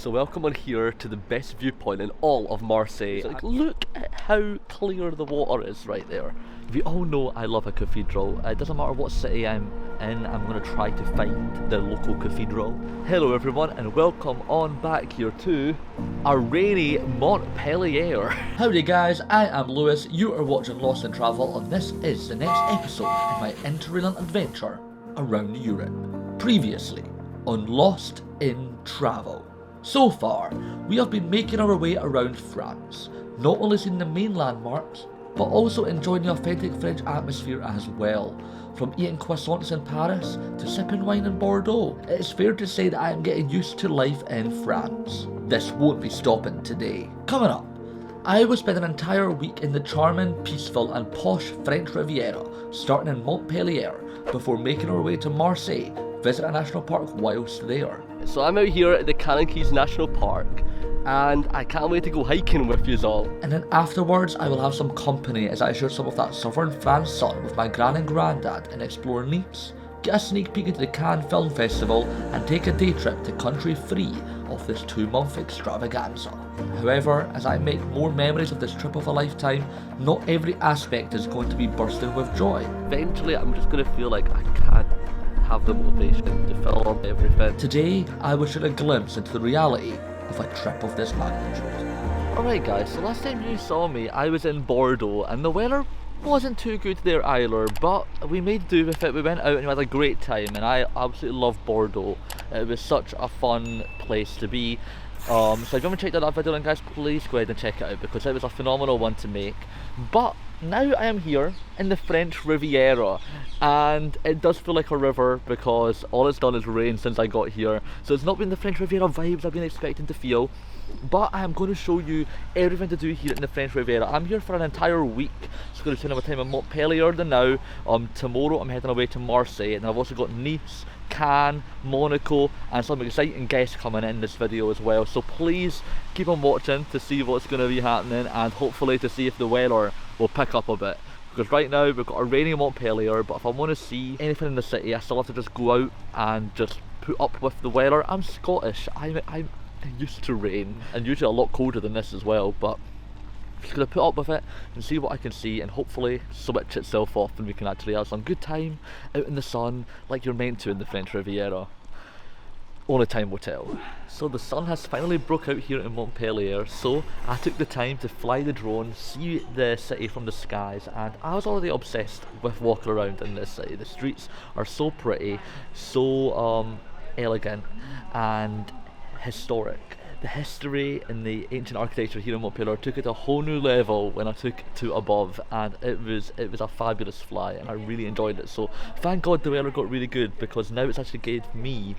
So welcome on here to the best viewpoint in all of Marseille. Like, look at how clear the water is right there. We all know I love a cathedral. It doesn't matter what city I'm in, I'm going to try to find the local cathedral. Hello everyone and welcome on back here to a rainy Montpellier. Howdy guys, I am Lewis, you are watching Lost in Travel and this is the next episode in my Interrailing adventure around Europe. Previously on Lost in Travel. So far, we have been making our way around France, not only seeing the main landmarks, but also enjoying the authentic French atmosphere as well. From eating croissants in Paris to sipping wine in Bordeaux, it is fair to say that I am getting used to life in France. This won't be stopping today. Coming up, I will spend an entire week in the charming, peaceful and posh French Riviera, starting in Montpellier, before making our way to Marseille, visit a national park whilst there. So I'm out here at the Calanques National Park and I can't wait to go hiking with you all. And then afterwards I will have some company as I share some of that southern France sun with my gran and granddad and explore Nice, get a sneak peek into the Cannes Film Festival and take a day trip to country free of this 2-month extravaganza. However, as I make more memories of this trip of a lifetime, not every aspect is going to be bursting with joy. Eventually I'm just going to feel like I can't have the motivation to film everything. Today, I will share a glimpse into the reality of a trip of this magnitude. Alright guys, so last time you saw me, I was in Bordeaux and the weather wasn't too good there either, but we made do with it. We went out and we had a great time and I absolutely love Bordeaux. It was such a fun place to be. So if you haven't checked out that video then guys, please go ahead and check it out because it was a phenomenal one to make. But now I am here in the French Riviera and it does feel like a river because all it's done is rain since I got here. So it's not been the French Riviera vibes I've been expecting to feel. But I am going to show you everything to do here in the French Riviera. I'm here for an entire week, so I'm going to spend my time in Montpellier now. Tomorrow I'm heading away to Marseille and I've also got Nice, Cannes, Monaco and some exciting guests coming in this video as well. So please keep on watching to see what's going to be happening and hopefully to see if the weather will pick up a bit. Because right now we've got a rainy Montpellier, but if I want to see anything in the city I still have to just go out and just put up with the weather. I'm Scottish, I'm used to rain and usually a lot colder than this as well, but I'm just going to put up with it and see what I can see and hopefully switch itself off and we can actually have some good time out in the sun like you're meant to in the French Riviera. Only time will tell. So the sun has finally broke out here in Montpellier, so I took the time to fly the drone, see the city from the skies, and I was already obsessed with walking around in this city. The streets are so pretty, so elegant and historic. The history and the ancient architecture here in Montpellier took it to a whole new level when I took it to above, and it was a fabulous fly and I really enjoyed it. So thank God the weather got really good because now it's actually gave me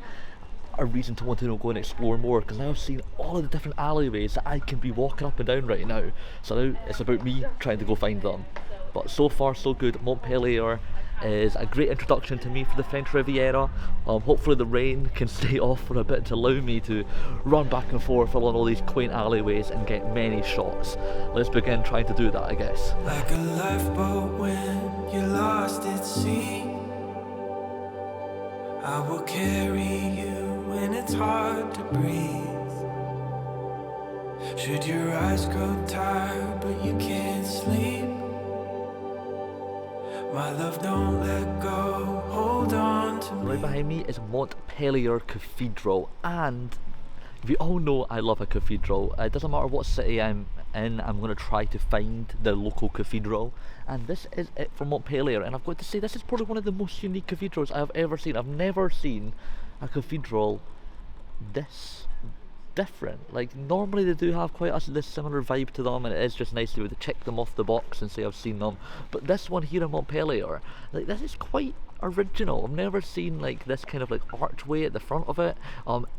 a reason to want to go and explore more because now I've seen all of the different alleyways that I can be walking up and down right now. So now it's about me trying to go find them. But so far so good. Montpellier is a great introduction to me for the French Riviera. Hopefully the rain can stay off for a bit to allow me to run back and forth along all these quaint alleyways and get many shots. Let's begin trying to do that, I guess. Like a lifeboat when you're lost at sea, I will carry you when it's hard to breathe. Should your eyes grow tired but you can't sleep, my love, don't let go, hold on to me. Right behind me is Montpellier Cathedral, and we all know I love a cathedral. It doesn't matter what city I'm in, I'm going to try to find the local cathedral, and this is it for Montpellier. And I've got to say, this is probably one of the most unique cathedrals I have ever seen. I've never seen a cathedral this different. Like normally they do have quite this similar vibe to them and it is just nice to be able to check them off the box and say I've seen them, but this one here in Montpellier, like this is quite original. I've never seen like this kind of like archway at the front of it.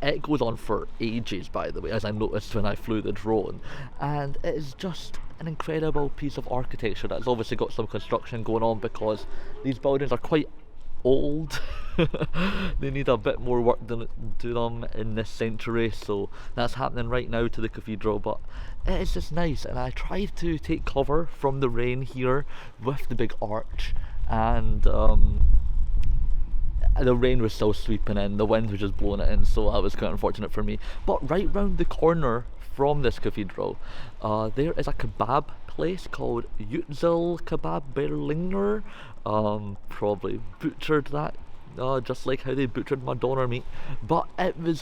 It goes on for ages, by the way, as I noticed when I flew the drone, and it is just an incredible piece of architecture that's obviously got some construction going on because these buildings are quite old. They need a bit more work done to them in this century, so that's happening right now to the cathedral. But it is just nice, and I tried to take cover from the rain here with the big arch, and the rain was still sweeping in, the wind was just blowing it in, so that was quite unfortunate for me. But right round the corner from this cathedral, there is a kebab place called Yüksel Kebab Berliner. Probably butchered that, just like how they butchered my doner meat. But it was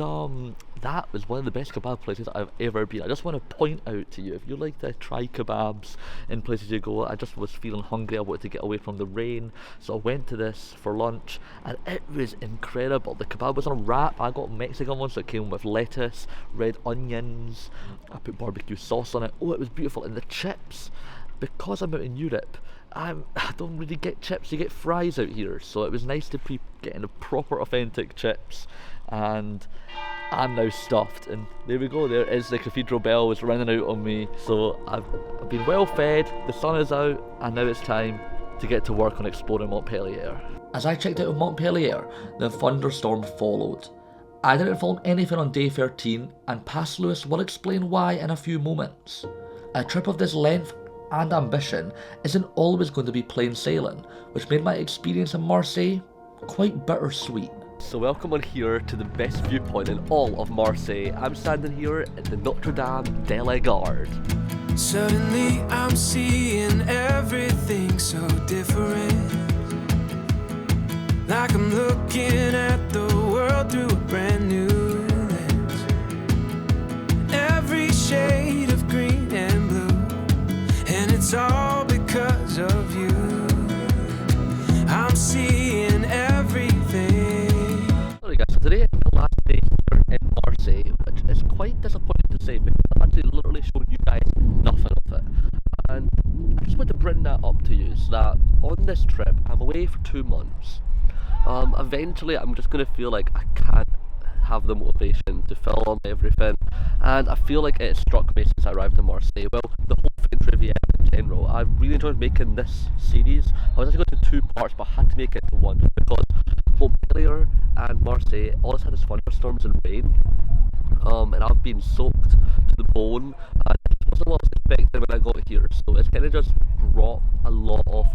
that was one of the best kebab places I've ever been. I just want to point out to you, if you like to try kebabs in places you go, I just was feeling hungry, I wanted to get away from the rain, so I went to this for lunch, and it was incredible. The kebab was on a wrap. I got Mexican ones that came with lettuce, red onions, I put barbecue sauce on it. Oh, it was beautiful. And the chips, because I'm out in Europe, I don't really get chips, you get fries out here, so it was nice to be getting the proper authentic chips. And I'm now stuffed, and there we go, there is the cathedral bell, it's ringing out on me. So I've been well fed, the sun is out, and now it's time to get to work on exploring Montpellier. As I checked out of Montpellier, the thunderstorm followed. I didn't film anything on day 13, and Past Lewis will explain why in a few moments. A trip of this length and ambition isn't always going to be plain sailing, which made my experience in Marseille quite bittersweet. So welcome on here to the best viewpoint in all of Marseille. I'm standing here at the Notre Dame de la Garde. Suddenly I'm seeing everything so different. Like I'm looking at the world through a brand new lens. Every shade of green and blue, and it's all because of you. I'm seeing everything. Sorry guys, so today is the last day here in Marseille, which is quite disappointing to say because I've actually literally shown you guys nothing of it. And I just want to bring that up to you, so that on this trip, I'm away for 2 months. Eventually I'm just going to feel like I can't have the motivation to film everything, and I feel like it struck me since I arrived in Marseille. Well, the whole French Riviera in general, I've really enjoyed making this series. I was actually going to 2 parts, but I had to make it to 1 because Montpellier and Marseille all had this thunderstorms and rain, and I've been soaked to the bone, and it wasn't what I was expecting when I got here, so it's kind of just brought a lot of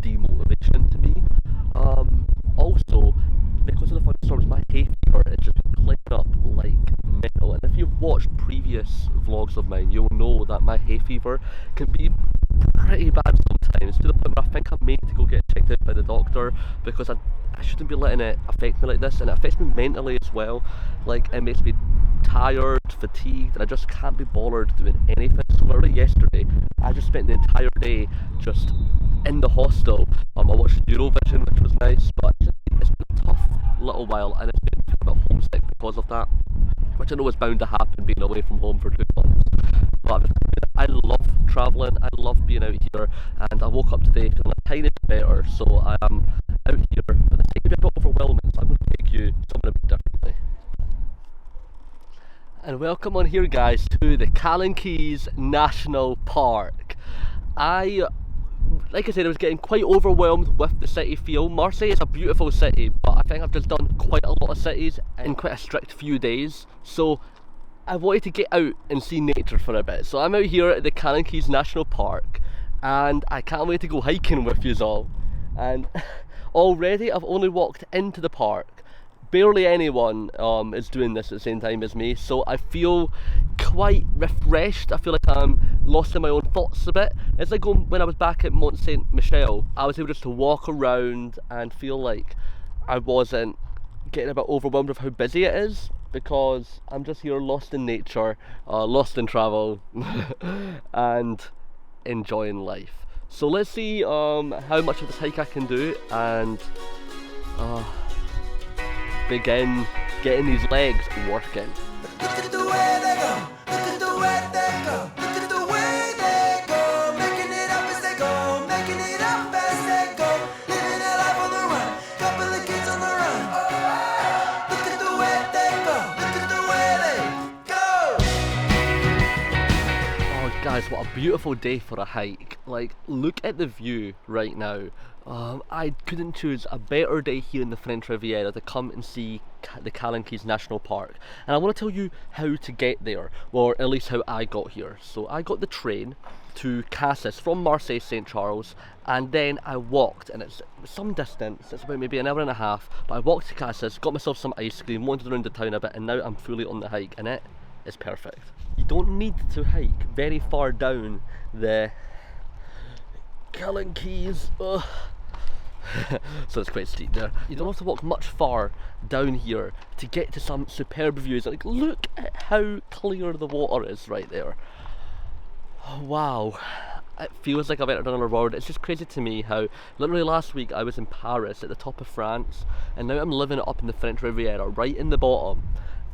demotivation to me. Also, because of the thunderstorms, my hay fever is just playing up like mental, and if you've watched previous vlogs of mine, you'll know that my hay fever can be pretty bad sometimes, to the point where I think I may need to go get checked out by the doctor, because I shouldn't be letting it affect me like this, and it affects me mentally as well. Like, it makes me tired, fatigued, and I just can't be bothered doing anything. So literally yesterday, I just spent the entire day just in the hostel. I watched Eurovision, which was nice, but it's been a tough little while, and it's been a bit homesick because of that, which I know is bound to happen being away from home for 2 months. But I love travelling, I love being out here, and I woke up today feeling a tiny bit better, so I am out here. But it's taking me a bit overwhelming, so I'm going to take you something a bit differently. And welcome on here guys to the Calanques National Park. Like I said, I was getting quite overwhelmed with the city feel. Marseille is a beautiful city, but I think I've just done quite a lot of cities in quite a strict few days. So I wanted to get out and see nature for a bit. So I'm out here at the Calanques National Park, and I can't wait to go hiking with you all. And already I've only walked into the park. Barely anyone is doing this at the same time as me, so I feel quite refreshed. I feel like I'm lost in my own thoughts a bit. It's like when I was back at Mont Saint Michel. I was able just to walk around and feel like I wasn't getting a bit overwhelmed with how busy it is, because I'm just here lost in nature, lost in travel, and enjoying life. So let's see how much of this hike I can do, and begin getting these legs working. Look at the way they go, look at the way they go, look at the way they go, making it up as they go, making it up as they go, living their life on the run, couple of kids on the run. Look at the way they go, look at the way they go. Oh guys, what a beautiful day for a hike. Like, look at the view right now. I couldn't choose a better day here in the French Riviera to come and see the Calanques National Park. And I want to tell you how to get there, or at least how I got here. So I got the train, to Cassis from Marseille St. Charles, and then I walked, and it's some distance, it's about maybe an hour and a half, but I walked to Cassis, got myself some ice cream, wandered around the town a bit, and now I'm fully on the hike, and it is perfect. You don't need to hike very far down the Calanques, so it's quite steep there. You don't have to walk much far down here to get to some superb views. Like, look at how clear the water is right there. Wow, it feels like I've entered another world. It's just crazy to me how literally last week I was in Paris at the top of France, and now I'm living it up in the French Riviera right in the bottom,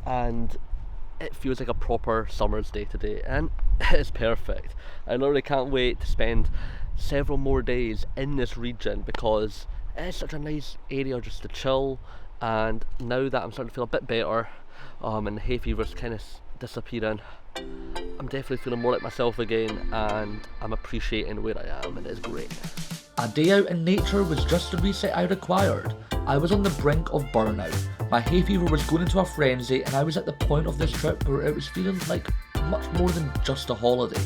and it feels like a proper summer's day today, and it's perfect. I literally can't wait to spend several more days in this region because it's such a nice area just to chill. And now that I'm starting to feel a bit better, and the hay fever's kind of disappearing, I'm definitely feeling more like myself again, and I'm appreciating where I am, and it's great. A day out in nature was just the reset I required. I was on the brink of burnout. My hay fever was going into a frenzy, and I was at the point of this trip where it was feeling like much more than just a holiday.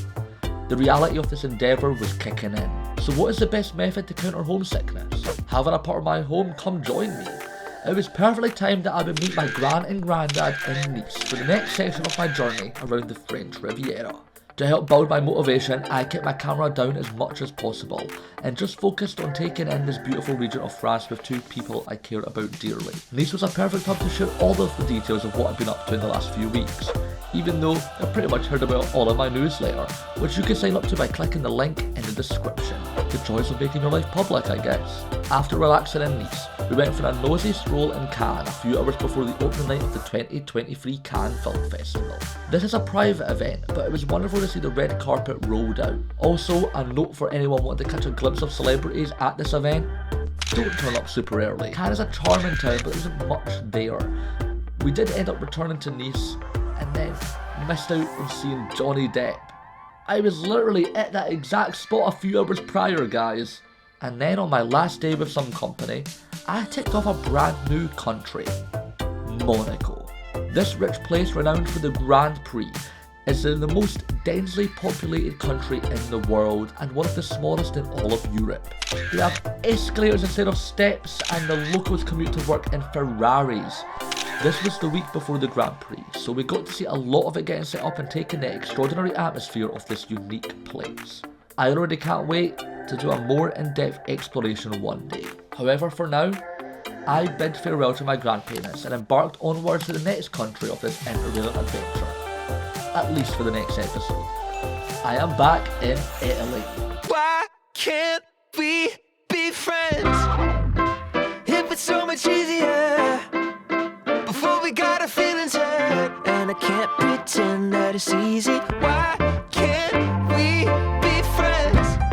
The reality of this endeavour was kicking in. So what is the best method to counter homesickness? Having a part of my home come join me. It was perfectly timed that I would meet my gran and granddad in Nice for the next section of my journey around the French Riviera. To help build my motivation, I kept my camera down as much as possible and just focused on taking in this beautiful region of France with two people I care about dearly. Nice was a perfect hub to share all of the details of what I've been up to in the last few weeks, even though I've pretty much heard about all in my newsletter, which you can sign up to by clicking the link in the description. The choice of making your life public, I guess. After relaxing in Nice, we went for a nosy stroll in Cannes a few hours before the opening night of the 2023 Cannes Film Festival. This is a private event, but it was wonderful to see the red carpet rolled out. Also, a note for anyone wanting to catch a glimpse of celebrities at this event: don't turn up super early. Cannes is a charming town, but there isn't much there. We did end up returning to Nice, and then missed out on seeing Johnny Depp. I was literally at that exact spot a few hours prior, guys. And then on my last day with some company, I ticked off a brand new country, Monaco. This rich place, renowned for the Grand Prix, is in the most densely populated country in the world and one of the smallest in all of Europe. They have escalators instead of steps, and the locals commute to work in Ferraris. This was the week before the Grand Prix, so we got to see a lot of it getting set up and taking the extraordinary atmosphere of this unique place. I already can't wait to do a more in-depth exploration one day. However, for now, I bid farewell to my grandparents and embarked onwards to the next country of this Interrailing adventure. At least for the next episode. I am back in Italy. Why can't we be friends? It was so much easier before we got our feelings hurt, and I can't pretend that it's easy.